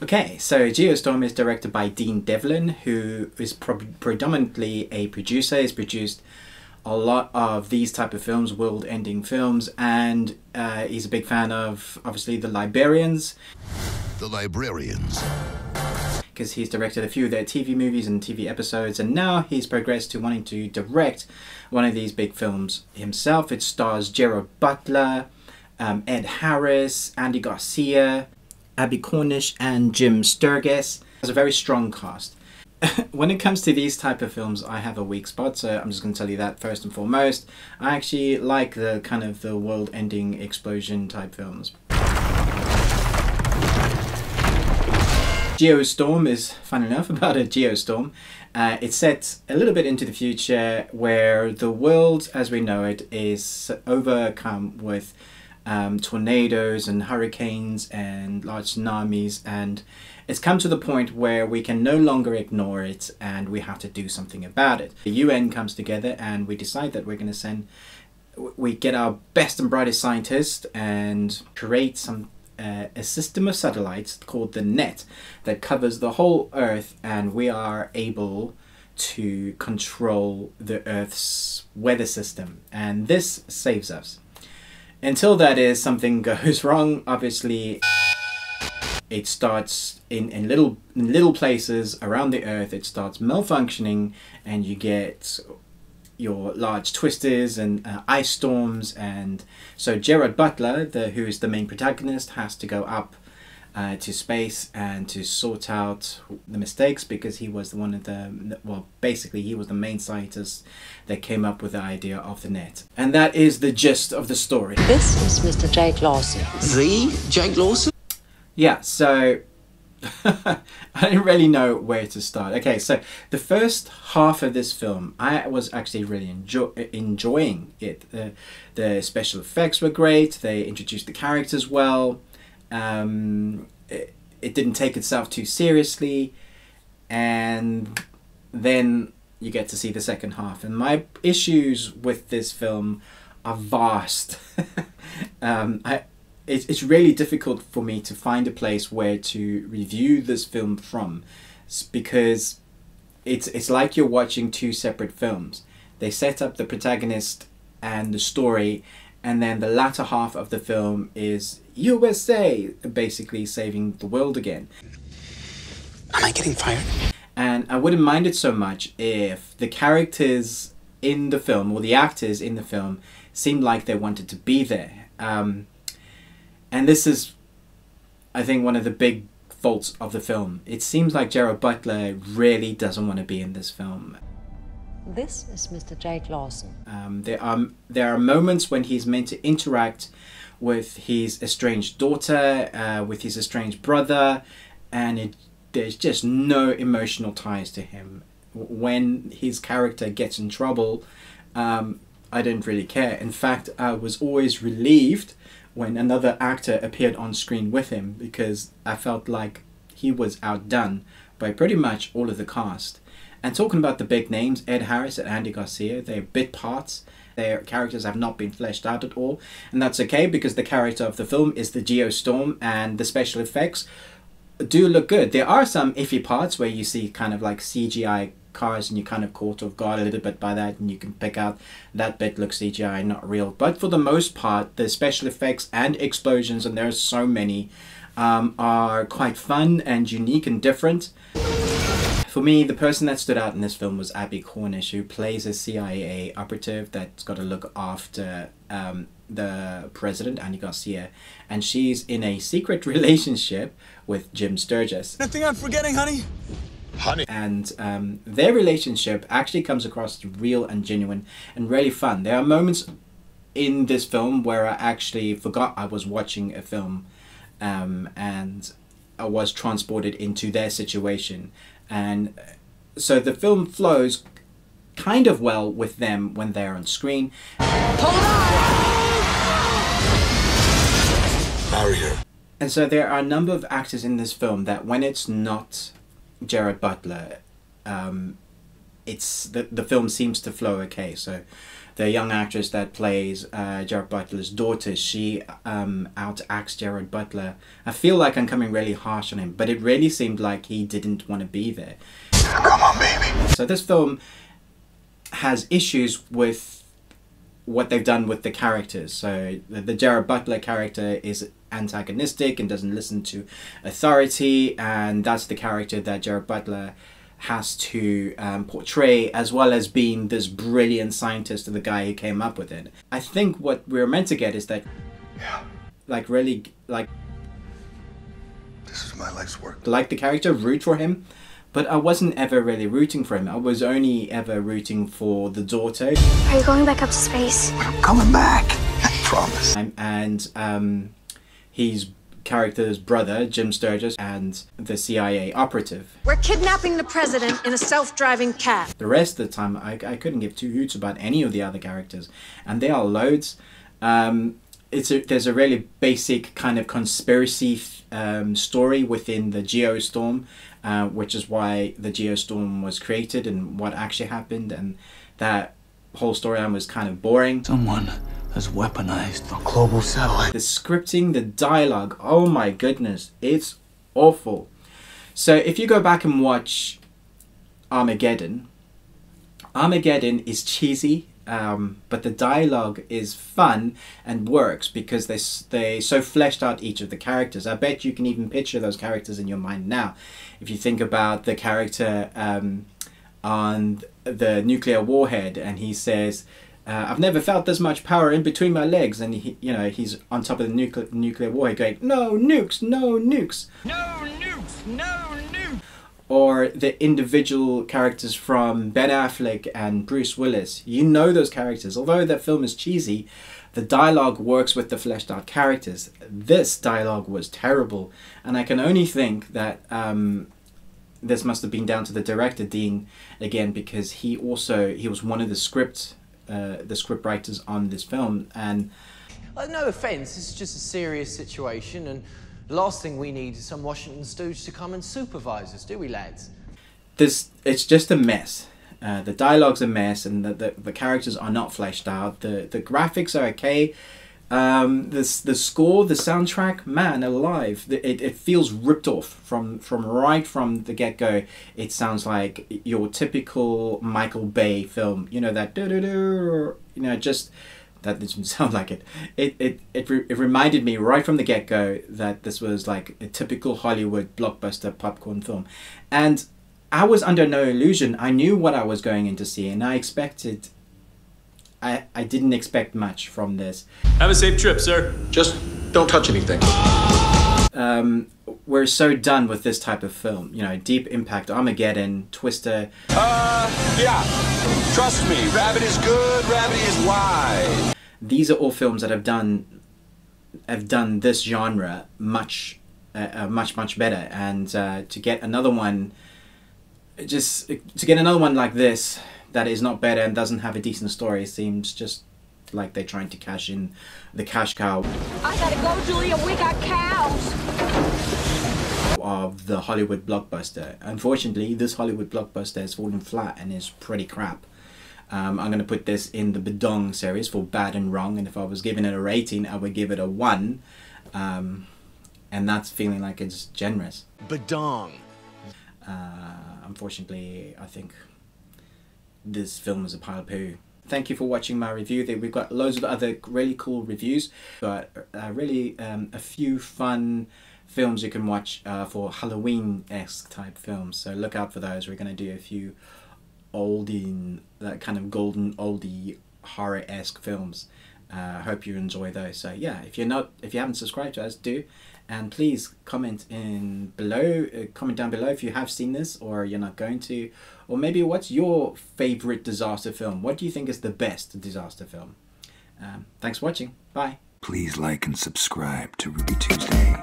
Okay, so Geostorm is directed by Devilin, who is predominantly a producer. He's produced a lot of these type of films, world-ending films, and he's a big fan of, obviously, The Librarians. The Librarians. Because he's directed a few of their TV movies and TV episodes, and now he's progressed to wanting to direct one of these big films himself. It stars Gerard Butler, Ed Harris, Andy Garcia, Abbie Cornish, and Sturgess. It's a very strong cast. When it comes to these type of films, I have a weak spot, so I'm just going to tell you that first and foremost. I actually like the kind of the world-ending explosion type films. Geostorm is fun enough about a Geostorm. It's set a little bit into the future where the world as we know it is overcome with tornadoes and hurricanes and large tsunamis, and it's come to the point where we can no longer ignore it and we have to do something about it. The UN comes together and we decide that we're going to we get our best and brightest scientists and create a system of satellites called the net that covers the whole Earth, and we are able to control the Earth's weather system, and this saves us. Until that is, something goes wrong. Obviously it starts in little places around the Earth, it starts malfunctioning, and you get your large twisters and ice storms. And so Gerard Butler, who is the main protagonist, has to go up to space and to sort out the mistakes, because he was one of the, well, basically he was the main scientist that came up with the idea of the net. And that is the gist of the story. This is Mr. Jake Lawson. The Jake Lawson? Yeah, so I didn't really know where to start. Okay, so the first half of this film, I was actually really enjoying it. The special effects were great. They introduced the characters well. It didn't take itself too seriously. And then you get to see the second half. And my issues with this film are vast. It's really difficult for me to find a place where to review this film from, because it's like you're watching two separate films. They set up the protagonist and the story, and then the latter half of the film is USA basically saving the world again. Am I getting fired? And I wouldn't mind it so much if the characters in the film, or the actors in the film, seemed like they wanted to be there. And this is, I think, one of the big faults of the film. It seems like Gerard Butler really doesn't want to be in this film. This is Mr. Jake Lawson. There are moments when he's meant to interact with his estranged daughter, with his estranged brother, and there's just no emotional ties to him. When his character gets in trouble, I didn't really care. In fact, I was always relieved when another actor appeared on screen with him, because I felt like he was outdone by pretty much all of the cast. And talking about the big names, Ed Harris and Andy Garcia, they're bit parts. Their characters have not been fleshed out at all. And that's okay, because the character of the film is the Geostorm, and the special effects do look good. There are some iffy parts where you see kind of like CGI cars and you kind of caught off guard a little bit by that, and you can pick out that bit looks CGI, not real. But for the most part, the special effects and explosions, and there's so many, are quite fun and unique and different. For me, the person that stood out in this film was Abbie Cornish, who plays a CIA operative that's got to look after the president, Andy Garcia, and she's in a secret relationship with Sturgess. Nothing I'm forgetting, honey? Honey. And their relationship actually comes across as real and genuine and really fun. There are moments in this film where I actually forgot I was watching a film, and I was transported into their situation. And so the film flows kind of well with them when they're on screen. Barrier. And so there are a number of actors in this film that when it's not Gerard Butler, the film seems to flow okay. So the young actress that plays Gerard Butler's daughter, she outacts Gerard Butler. I feel like I'm coming really harsh on him, but it really seemed like he didn't want to be there. Come on, baby. So this film has issues with what they've done with the characters. So the Gerard Butler character is antagonistic and doesn't listen to authority, and that's the character that Gerard Butler has to portray, as well as being this brilliant scientist and the guy who came up with it. I think what we're meant to get is that, like, really, like, This is my life's work. like the character, root for him, but I wasn't ever really rooting for him. I was only ever rooting for the daughter. Are you going back up to space? I'm coming back. I promise. And his character's brother, Jim Sturgess, and the CIA operative. We're kidnapping the president in a self-driving cab. The rest of the time, I couldn't give two hoots about any of the other characters, and there are loads. There's a really basic kind of conspiracy story within the Geostorm, which is why the Geostorm was created and what actually happened, and that whole storyline was kind of boring. Someone has weaponized A global satellite. The scripting, the dialogue, oh my goodness, it's awful. So if you go back and watch Armageddon is cheesy, but the dialogue is fun and works because they so fleshed out each of the characters. I bet you can even picture those characters in your mind now. If you think about the character on the nuclear warhead, and he says, I've never felt this much power in between my legs, and he's on top of the nuclear warhead going, no nukes, no nukes. No nukes! No nukes! Or the individual characters from Ben Affleck and Bruce Willis. You know those characters. Although the film is cheesy, the dialogue works with the fleshed out characters. This dialogue was terrible, and I can only think that this must have been down to the director, Dean, again, because he was one of the script writers on this film. And no offence, it's just a serious situation, and the last thing we need is some Washington stooge to come and supervise us, do we, lads? It's just a mess. The dialogue's a mess, and the characters are not fleshed out. The graphics are okay. The score, the soundtrack, man alive, it feels ripped off from right from the get-go. It sounds like your typical Michael Bay film. You know, that just that doesn't sound like it. It reminded me right from the get-go that this was like a typical Hollywood blockbuster popcorn film. And I was under no illusion. I knew what I was going in to see, and I didn't expect much from this. Have a safe trip, sir. Just don't touch anything. We're so done with this type of film. You know, Deep Impact, Armageddon, Twister. Yeah. Trust me, Rabbit is good, Rabbit is wise. These are all films that have done this genre much better. And to get another one, like this, that is not better and doesn't have a decent story, seems just like they're trying to cash in the cash cow I gotta go, Julia, we got cows. of the Hollywood blockbuster. Unfortunately, this Hollywood blockbuster has fallen flat and is pretty crap. I'm going to put this in the Bedong series for bad and wrong, and if I was giving it a rating, I would give it a 1. And that's feeling like it's generous. Bedong. Unfortunately, I think this film is a pile of poo. Thank you for watching my review. We've got loads of other really cool reviews, but really a few fun films you can watch for Halloween-esque type films. So look out for those. We're going to do a few oldie, that kind of golden oldie horror-esque films. Hope you enjoy those. So yeah, if you haven't subscribed to us, do. And please comment down below if you have seen this or you're not going to, or maybe what's your favorite disaster film? What do you think is the best disaster film? Thanks for watching. Bye. Please like and subscribe to Ruby Tuesday.